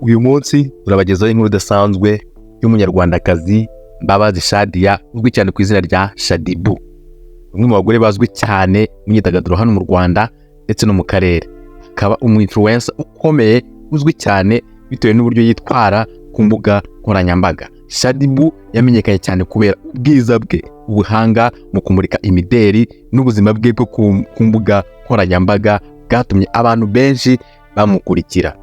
Uyu munsi turabagezaho inkuru idasanzwe y'umunyarwandakazi Mbabazi Shadia uzwi cyane ku izina rya Shaddyboo. Umwe mu bagore bazwi cyane mu myidagaduro hano mu Rwanda ndetse no mu karere. Akaba umu-influencer ukomeye uzwi cyane bitewe n'uburyo yitwara ku mbuga nkoranyambaga. Shaddyboo yamenyekanye cyane kubera ubwiza bwe, ubuhanga mu kumurika imideri n'ubuzima bwe bwo ku mbuga nkoranyambaga bwatumye abantu benshi bamukurikira.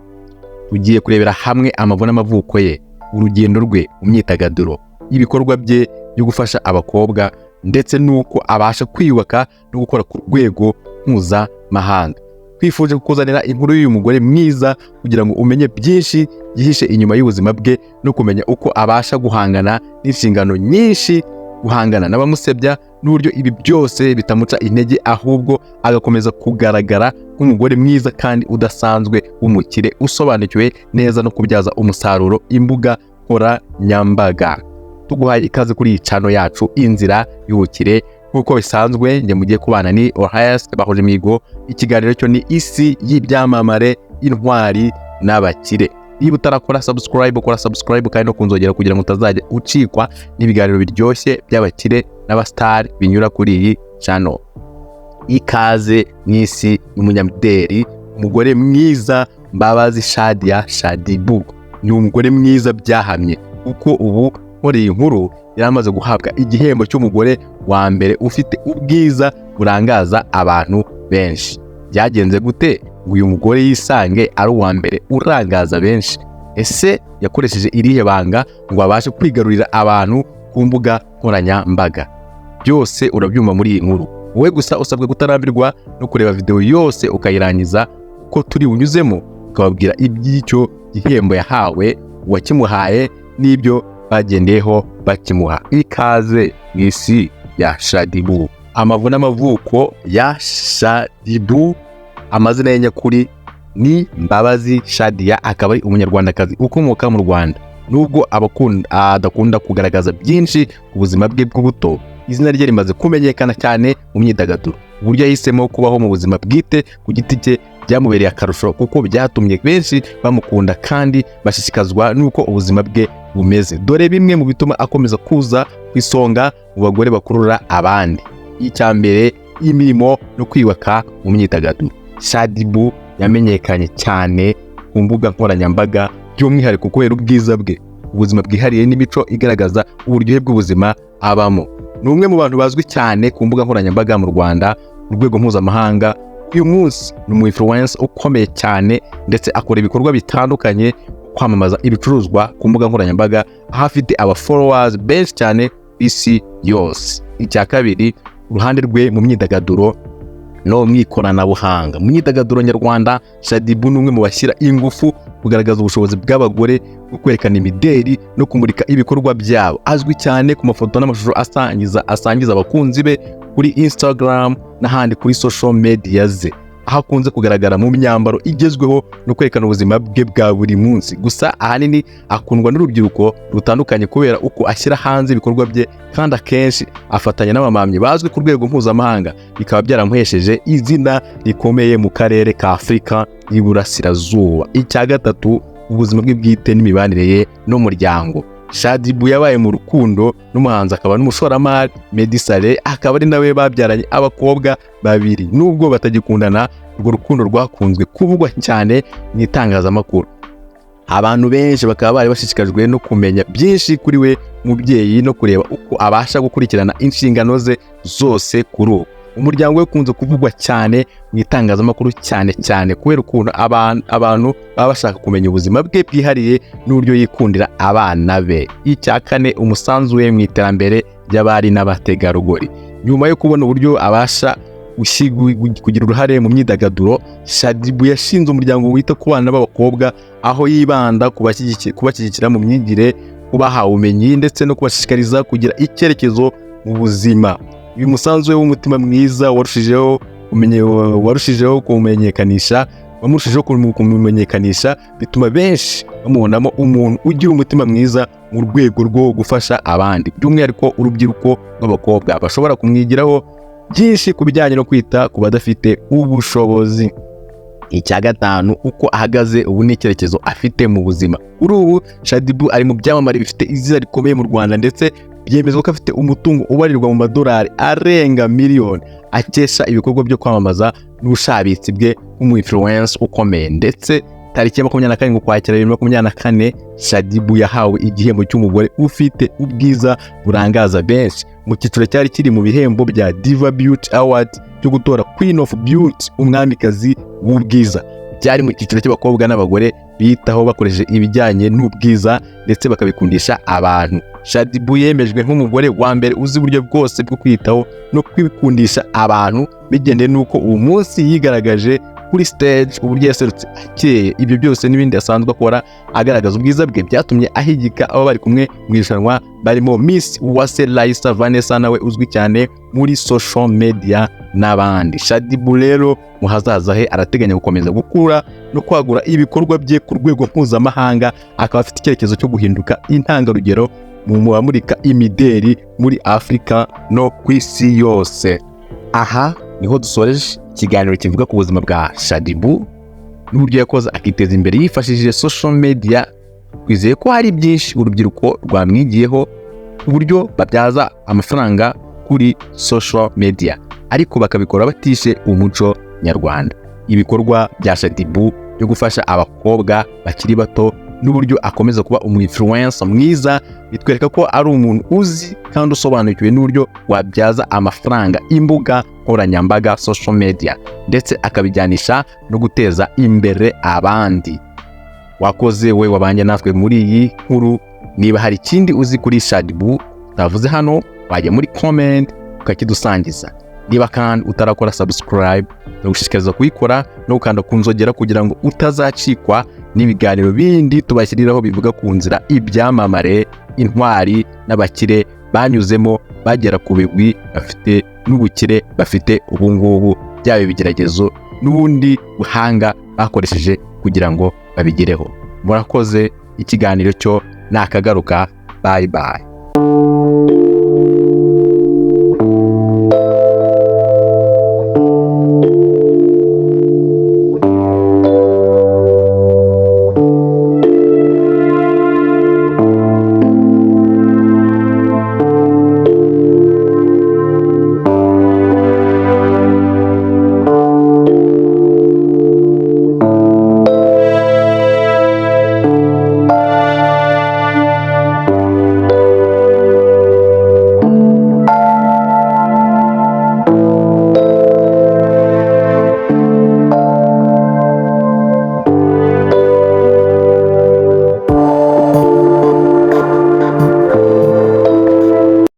Tugiye kurebera hamwe amavu n'amavuko ye, urugendo rwe mu myidagaduro, ibikorwa bye byo gufasha abakobwa ndetse n'uko abasha kwiyubaka no gukora ku rwego mpuzamahanga. Twifuje kukuzanira inkuru y'uyu mugore mwiza kugira ngo umenye byinshi yihishe inyuma y'ubuzima bwe no kumenya uko abasha guhangana n'inshingano nyinshi, guhangana n'abamusebya n'uburyo ibi byose bitamuca intege, ahubwo agakomeza kugaragara nk'umugore mwiza kandi udasanzwe w'umukire usobanukiwe neza no kubyaza umusaruro imbuga nkoranyambaga. Tuguhaye ikaze kuri iyi channel yacu Inzira y'Ubukire. Nk'uko bisanzwe njye mugiye kubana ni Orhayas bahoje migo. Ikiganiro cyo ni isi y'ibyamamare, intwari n'abakire. Niba utarakora subscribe, ukora subscribe kandi no kunzogera kugira ngo utazajya ucikwa n'ibiganiro biryoshye by'abakire n'abastar binyura kuri iyi channel. Ikaze n'isi y'umunyamideri, umugore mwiza Mbabazi Shadia Shaddyboo. Ni umugore mwiza byahamye kuko ubu muri iyi nkuru yaramaze guhabwa igihembo cy'umugore wa mbere ufite ubwiza burangaza abantu benshi. Byagenze gute ngo uyu mugore yisange ari uwa mbere urangaza benshi? Ese yakoresheje irihe banga ngo abashe kwigarurira abantu ku mbuga nkoranyambaga? Byose urabyumva muri iyi nkuru. Wowe gusa usabwe kutarambirwa no kureba video yose ukayirangiza uko turi bunyuzemo, ukababwira iby'icyo gihembo yahawe, uwakimuhaye n'ibyo bagendeyeho bakimuha. Ikaze mw'isi ya Shaddyboo. Amavu n'amavuko ya Shaddyboo, amazina ye nyakuri ni Mbabazi Shadia, akaba ari umunyarwandakazi ukomoka mu Rwanda. Nubwo adakunda kugaragaza byinshi ku buzima bwe bw'ubuto, izina rye rimaze kumenyekana cyane mu myidagaduro. Uburyo yahisemo kubaho mu buzima bwite ku giti cye byamubereye akarusho kuko byatumye benshi bamukunda kandi bashishikazwa n'uko ubuzima bwe bumeze. Dore bimwe mu bituma akomeza kuza ku isonga mu bagore bakurura abandi. Icya mbere, imirimo no kwiyubaka mu myidagaduro. Shaddyboo yamenyekanye cyane ku mbuga nkoranyambaga by'umwihariko kubera ubwiza bwe, ubuzima bwihariye n'imico igaragaza uburyohe bw'ubuzima abamo. Ni umwe mu bantu bazwi cyane ku mbuga nkoranyambaga mu Rwanda ku rwego mpuzamahanga. Uyu munsi ni umu-influencer ukomeye cyane ndetse akora ibikorwa bitandukanye kwamamaza ibicuruzwa ku mbuga nkoranyambaga, aho afite aba-followers benshi cyane ku isi yose. Icya kabiri, uruhande rwe mu myidagaduro no mu ikoranabuhanga. Mu myidagaduro nyarwanda, Shaddyboo ni umwe mu bashyira ingufu kugaragaza ubushobozi bw'abagore bwo kwerekana imideri no kumurika ibikorwa byabo. Azwi cyane ku mafoto n'amashusho asangiza abakunzi be kuri Instagram n'ahandi kuri social media ze, aho akunze kugaragara mu myambaro igezweho no kwerekana ubuzima bwe bwa buri munsi. Gusa ahanini akundwa n'urubyiruko rutandukanye kubera uko ashyira hanze ibikorwa bye, kandi akenshi afatanya n'abamamyi bazwi ku rwego mpuzamahanga, bikaba byaramuhesheje izina rikomeye mu karere ka Afurika y'Iburasirazuba. Icya gatatu, ubuzima bwe bwite n'imibanire ye n'umuryango. Shaddyboo yabaye mu rukundo n'umuhanzi akaba n'umushoramari Meddy Saleh, akaba ari nawe babyaranye abakobwa babiri. Nubwo batagikundana, urwo rukundo rwakunzwe kuvugwa cyane mu itangazamakuru. Abantu benshi bakaba bari bashishikajwe no kumenya byinshi kuri we mubyeyi no kureba uko abasha gukurikirana inshingano ze zose kuri ubu. Umuryango we ukunze kuvugwa cyane mu itangazamakuru cyane kubera ukuntu abantu baba bashaka kumenya ubuzima bwe bwihariye n'uburyo yikundira abana be. Icya kane, umusanzu we mu iterambere ry'abari n'abategarugori. Nyuma yo kubona uburyo abasha kugira uruhare mu myidagaduro, Shaddyboo yashinze umuryango wita ku bana b'abakobwa, aho yibanda kubashyigikira mu myigire, kubaha ubumenyi ndetse no kubashishikariza kugira icyerekezo mu buzima. Uyu musanzu we w'umutima mwiza warushijeho kumumenyekanisha, bituma benshi bamubonamo umuntu ugira umutima mwiza mu rwego rwo gufasha abandi, by'umwihariko urubyiruko rw'abakobwa bashobora kumwigiraho byinshi ku bijyanye no kwita ku badafite ubushobozi. icya gatanu uko ahagaze ubu n'icyerekezo afite mu buzima. Kuri ubu Shaddyboo ari mu byamamare bifite izina rikomeye mu Rwanda ndetse byemezwa ko afite umutungo ubarirwa mu madolari arenga miliyoni akesha ibikorwa byo kwamamaza n'ubushabitsi bwe nk'umu-influence ukomeye. Ndetse tariki ya 27 Ukwakira 2024 Shaddyboo yahawe igihembo cy'umugore ufite ubwiza burangaza benshi mu cyiciro cyari kiri mu bihembo bya Diva Beauty Award cyo gutora Queen of Beauty, umwamikazi w'ubwiza. Byari mu cyiciro cy'abakobwa n'abagore bitaho bakoresheje ibijyanye n'ubwiza ndetse bakabikundisha abantu. Shaddyboo yemejwe nk'umugore wa mbere uzi uburyo bwose bwo kwitaho no kwikundisha abantu bigendeye n'uko uwo munsi yigaragaje kuri stage, uburyo yaserutse akeye. Ibyo byose n'ibindi asanzwe akora agaragaza ubwiza bwe byatumye ahigika abo bari kumwe mu irushanwa barimo Miss Uwase Raissa Vanessa nawe uzwi cyane muri social media n'abandi. Shaddyboo rero mu hazaza he arateganya gukomeza gukura no kwagura ibikorwa bye ku rwego mpuzamahanga, akaba afite icyerekezo cyo guhinduka intangarugero mu bamurika imideri muri Afurika no ku isi yose. Aha niho dusoreje ikiganiro kivuga ku buzima bwa Shaddyboo n'uburyo yakoze akiteza imbere yifashishije social media. Twizeye ko hari byinshi urubyiruko rwamwigiyeho uburyo babyaza amafaranga kuri social media ariko bakabikora batishe umuco nyarwanda. Ibikorwa bya Shaddyboo byo gufasha abakobwa bakiri bato n'uburyo akomeza kuba umu-influencer mwiza bitwereka ko ari umuntu uzi kandi usobanukiwe n'uburyo wabyaza amafaranga imbuga nkoranyambaga social media ndetse akabijyanisha no guteza imbere abandi. Wakoze we wabanye natwe muri iyi nkuru. Niba hari ikindi uzi kuri Shaddyboo utavuze hano wajya muri comment ukakidusangiza. Niba kandi utarakora subscribe ndagushishikariza kuyikora no gukanda ku nzogera kugira ngo utazacikwa n'ibiganiro bindi tubashyiriraho bivuga ku nzira ibyamamare, intwari n'abakire banyuzemo bagera ku bigwi bafite n'ubukire bafite ubu ngubu, byaba ibigeragezo n'ubundi buhanga bakoresheje kugira ngo babigereho. Murakoze, ikiganiro cyo nakagaruka. Bye bye.